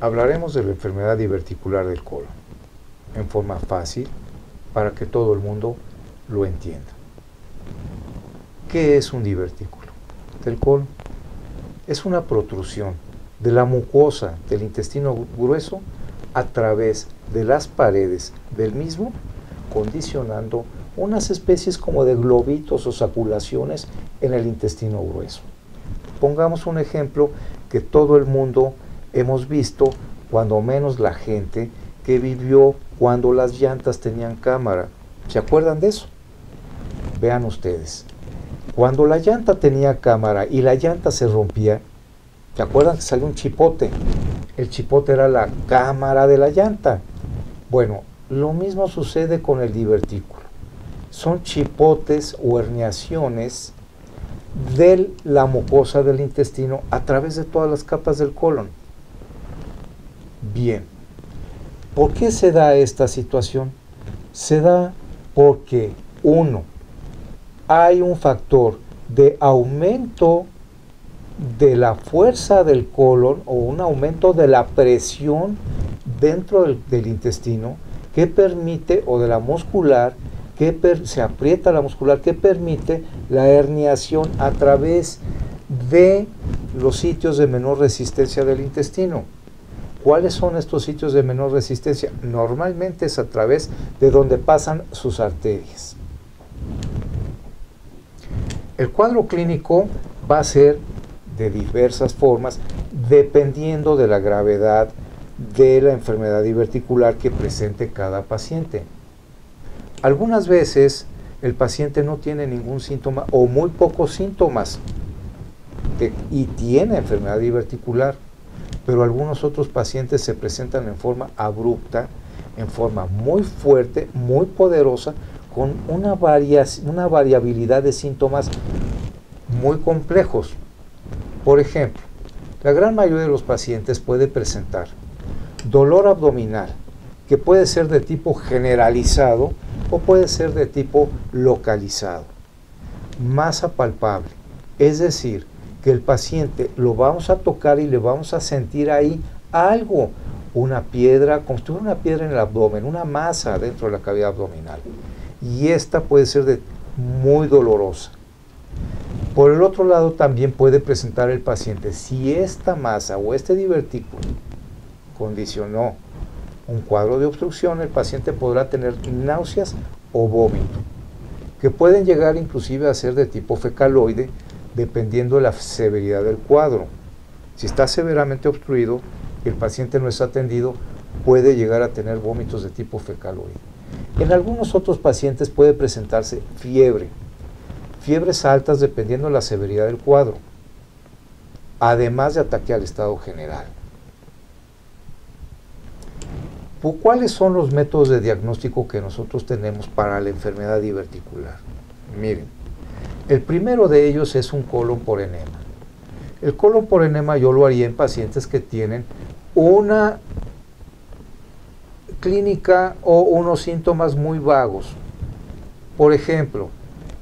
Hablaremos de la enfermedad diverticular del colon, en forma fácil, para que todo el mundo lo entienda. ¿Qué es un divertículo del colon? Es una protrusión de la mucosa del intestino grueso a través de las paredes del mismo, condicionando unas especies como de globitos o saculaciones en el intestino grueso. Pongamos un ejemplo que todo el mundo hemos visto, cuando menos la gente que vivió cuando las llantas tenían cámara. ¿Se acuerdan de eso? Vean ustedes. Cuando la llanta tenía cámara y la llanta se rompía, ¿se acuerdan que salió un chipote? El chipote era la cámara de la llanta. Bueno, lo mismo sucede con el divertículo. Son chipotes o herniaciones de la mucosa del intestino a través de todas las capas del colon. Bien, ¿por qué se da esta situación? Se da porque, uno, hay un factor de aumento de la fuerza del colon o un aumento de la presión dentro del intestino que permite, o de la muscular, que se aprieta la muscular, que permite la herniación a través de los sitios de menor resistencia del intestino. ¿Cuáles son estos sitios de menor resistencia? Normalmente es a través de donde pasan sus arterias. El cuadro clínico va a ser de diversas formas, dependiendo de la gravedad de la enfermedad diverticular que presente cada paciente. Algunas veces el paciente no tiene ningún síntoma o muy pocos síntomas y tiene enfermedad diverticular, pero algunos otros pacientes se presentan en forma abrupta, en forma muy fuerte, muy poderosa, con una variabilidad de síntomas muy complejos. Por ejemplo, la gran mayoría de los pacientes puede presentar dolor abdominal, que puede ser de tipo generalizado o puede ser de tipo localizado. Masa palpable, es decir, que el paciente lo vamos a tocar y le vamos a sentir ahí algo, una piedra, como si tuviera una piedra en el abdomen, una masa dentro de la cavidad abdominal. Y esta puede ser muy dolorosa. Por el otro lado, también puede presentar el paciente, si esta masa o este divertículo condicionó un cuadro de obstrucción, el paciente podrá tener náuseas o vómito, que pueden llegar inclusive a ser de tipo fecaloide, dependiendo de la severidad del cuadro. Si está severamente obstruido y el paciente no es atendido, puede llegar a tener vómitos de tipo fecaloide. En algunos otros pacientes puede presentarse fiebres altas dependiendo de la severidad del cuadro, además de ataque al estado general. ¿Cuáles son los métodos de diagnóstico que nosotros tenemos para la enfermedad diverticular? Miren, el primero de ellos es un colon por enema. El colon por enema yo lo haría en pacientes que tienen una clínica o unos síntomas muy vagos. Por ejemplo,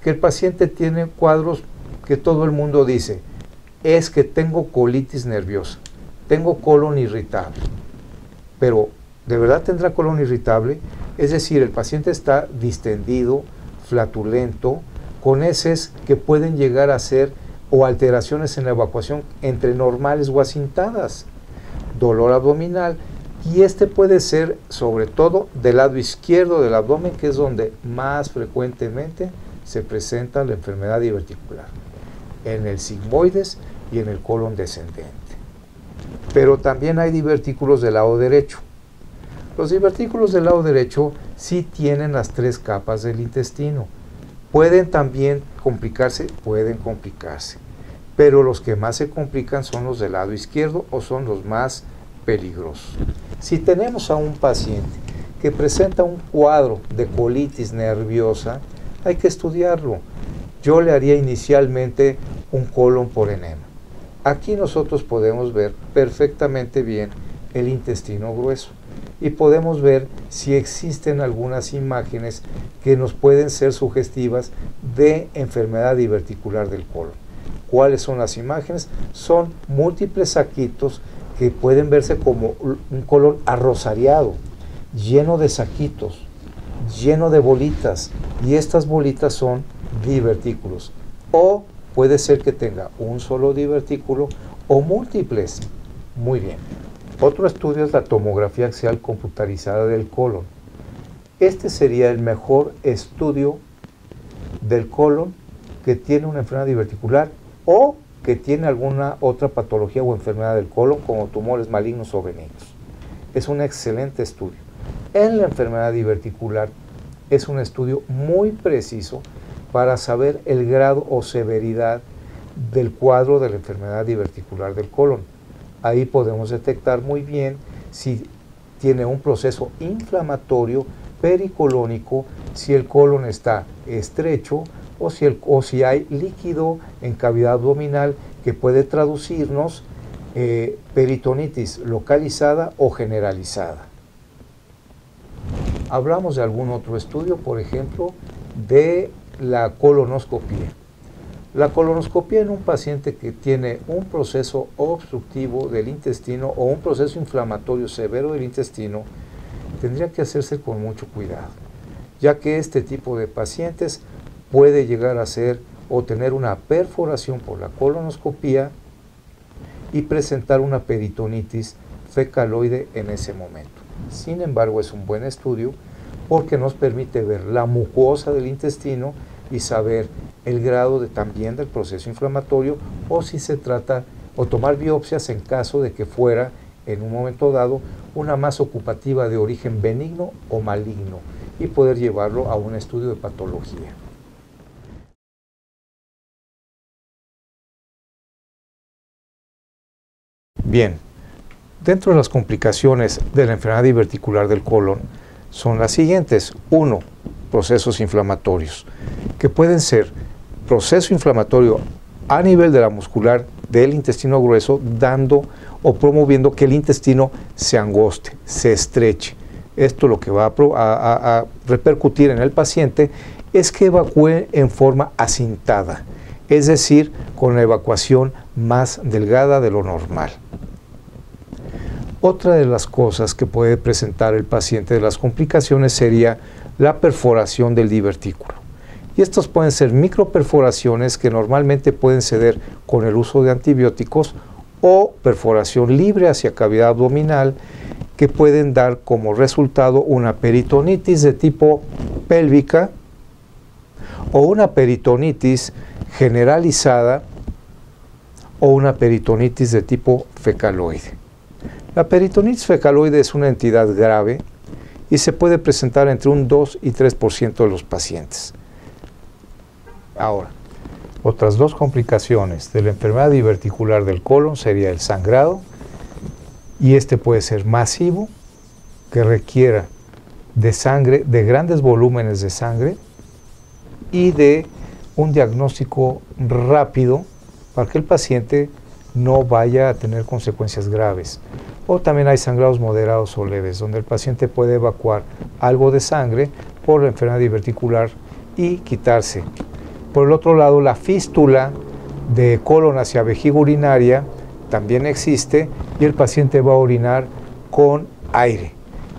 que el paciente tiene cuadros que todo el mundo dice, es que tengo colitis nerviosa, tengo colon irritable, pero ¿de verdad tendrá colon irritable? Es decir, el paciente está distendido, flatulento, con heces que pueden llegar a ser o alteraciones en la evacuación entre normales o asintadas, dolor abdominal, y este puede ser sobre todo del lado izquierdo del abdomen, que es donde más frecuentemente se presenta la enfermedad diverticular, en el sigmoides y en el colon descendente. Pero también hay divertículos del lado derecho. Los divertículos del lado derecho sí tienen las tres capas del intestino. Pueden también complicarse, pero los que más se complican son los del lado izquierdo o son los más peligrosos. Si tenemos a un paciente que presenta un cuadro de colitis nerviosa, hay que estudiarlo. Yo le haría inicialmente un colon por enema. Aquí nosotros podemos ver perfectamente bien el intestino grueso y podemos ver si existen algunas imágenes que nos pueden ser sugestivas de enfermedad diverticular del colon. ¿Cuáles son las imágenes? Son múltiples saquitos que pueden verse como un colon arrosariado, lleno de saquitos, lleno de bolitas, y estas bolitas son divertículos. O puede ser que tenga un solo divertículo o múltiples. Muy bien. Otro estudio es la tomografía axial computarizada del colon. Este sería el mejor estudio del colon que tiene una enfermedad diverticular o que tiene alguna otra patología o enfermedad del colon, como tumores malignos o benignos. Es un excelente estudio. En la enfermedad diverticular es un estudio muy preciso para saber el grado o severidad del cuadro de la enfermedad diverticular del colon. Ahí podemos detectar muy bien si tiene un proceso inflamatorio pericolónico, si el colon está estrecho o si hay líquido en cavidad abdominal que puede traducirnos peritonitis localizada o generalizada. Hablamos de algún otro estudio, por ejemplo, de la colonoscopía. La colonoscopía en un paciente que tiene un proceso obstructivo del intestino o un proceso inflamatorio severo del intestino tendría que hacerse con mucho cuidado, ya que este tipo de pacientes puede llegar a ser o tener una perforación por la colonoscopía y presentar una peritonitis fecaloide en ese momento. Sin embargo, es un buen estudio porque nos permite ver la mucosa del intestino y saber el grado también del proceso inflamatorio, o si se trata, o tomar biopsias en caso de que fuera en un momento dado una masa ocupativa de origen benigno o maligno, y poder llevarlo a un estudio de patología. Bien, dentro de las complicaciones de la enfermedad diverticular del colon son las siguientes. 1. Procesos inflamatorios, que pueden ser proceso inflamatorio a nivel de la muscular del intestino grueso, dando o promoviendo que el intestino se angoste, se estreche. Esto lo que va a repercutir en el paciente es que evacúe en forma acintada, es decir, con la evacuación más delgada de lo normal. Otra de las cosas que puede presentar el paciente de las complicaciones sería la perforación del divertículo. Y estos pueden ser microperforaciones que normalmente pueden ceder con el uso de antibióticos, o perforación libre hacia cavidad abdominal, que pueden dar como resultado una peritonitis de tipo pélvica o una peritonitis generalizada o una peritonitis de tipo fecaloide. La peritonitis fecaloide es una entidad grave y se puede presentar entre un 2 y 3% de los pacientes. Ahora, otras dos complicaciones de la enfermedad diverticular del colon sería el sangrado, y este puede ser masivo, que requiera de sangre, de grandes volúmenes de sangre y de un diagnóstico rápido para que el paciente no vaya a tener consecuencias graves. O también hay sangrados moderados o leves, donde el paciente puede evacuar algo de sangre por la enfermedad diverticular y quitarse. Por el otro lado, la fístula de colon hacia vejiga urinaria también existe, y el paciente va a orinar con aire.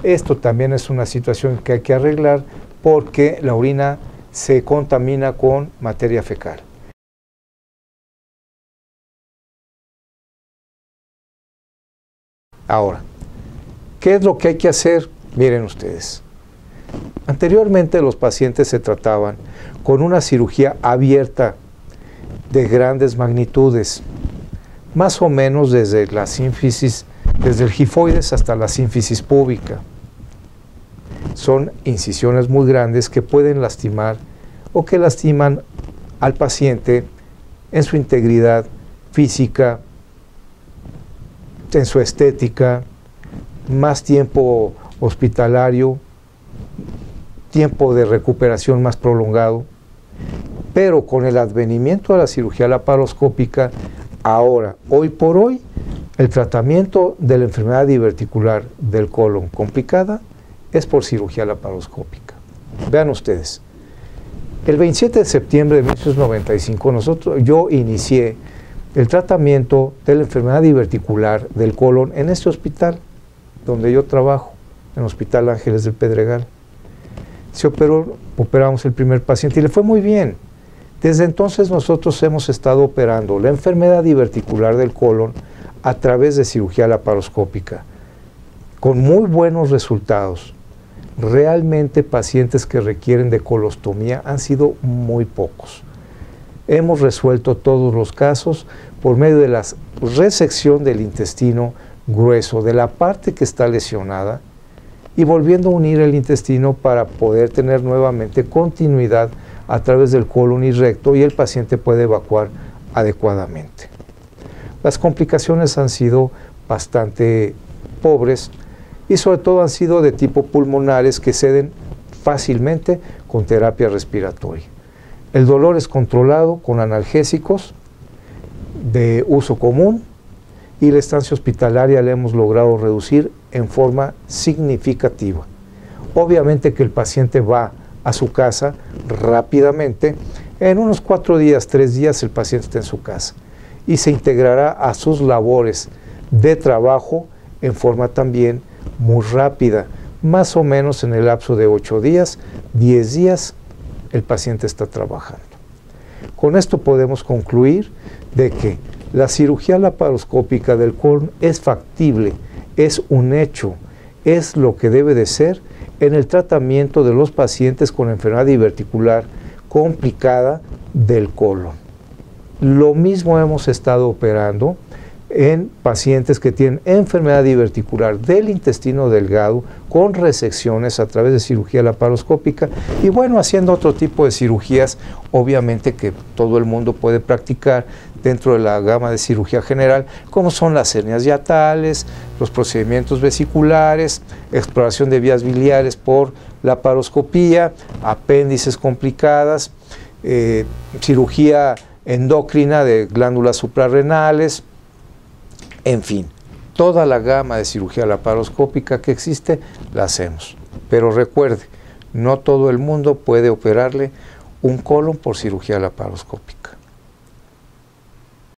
Esto también es una situación que hay que arreglar porque la orina se contamina con materia fecal. Ahora, ¿qué es lo que hay que hacer? Miren ustedes. Anteriormente los pacientes se trataban con una cirugía abierta de grandes magnitudes, más o menos desde la sínfisis, desde el gifoides hasta la sínfisis púbica. Son incisiones muy grandes que pueden lastimar o que lastiman al paciente en su integridad física, en su estética, más tiempo hospitalario, tiempo de recuperación más prolongado. Pero con el advenimiento de la cirugía laparoscópica, ahora, hoy por hoy, el tratamiento de la enfermedad diverticular del colon complicada es por cirugía laparoscópica. Vean ustedes, el 27 de septiembre de 1995 yo inicié el tratamiento de la enfermedad diverticular del colon en este hospital donde yo trabajo, en el Hospital Ángeles del Pedregal. Operamos el primer paciente y le fue muy bien. Desde entonces nosotros hemos estado operando la enfermedad diverticular del colon a través de cirugía laparoscópica, con muy buenos resultados. Realmente pacientes que requieren de colostomía han sido muy pocos. Hemos resuelto todos los casos por medio de la resección del intestino grueso, de la parte que está lesionada, y volviendo a unir el intestino para poder tener nuevamente continuidad a través del colon y recto, y el paciente puede evacuar adecuadamente. Las complicaciones han sido bastante pobres y sobre todo han sido de tipo pulmonares que ceden fácilmente con terapia respiratoria. El dolor es controlado con analgésicos de uso común y la estancia hospitalaria la hemos logrado reducir en forma significativa. Obviamente que el paciente va a su casa rápidamente, en unos 4 días, 3 días el paciente está en su casa y se integrará a sus labores de trabajo en forma también muy rápida, más o menos en el lapso de 8 días, 10 días el paciente está trabajando. Con esto podemos concluir de que la cirugía laparoscópica del colon es factible, es un hecho, es lo que debe de ser en el tratamiento de los pacientes con enfermedad diverticular complicada del colon. Lo mismo hemos estado operando en pacientes que tienen enfermedad diverticular del intestino delgado con resecciones a través de cirugía laparoscópica y bueno, haciendo otro tipo de cirugías, obviamente que todo el mundo puede practicar dentro de la gama de cirugía general, como son las hernias hiatales, los procedimientos vesiculares, exploración de vías biliares por laparoscopía, apéndices complicadas, cirugía endocrina de glándulas suprarrenales, en fin, toda la gama de cirugía laparoscópica que existe la hacemos. Pero recuerde, no todo el mundo puede operarle un colon por cirugía laparoscópica.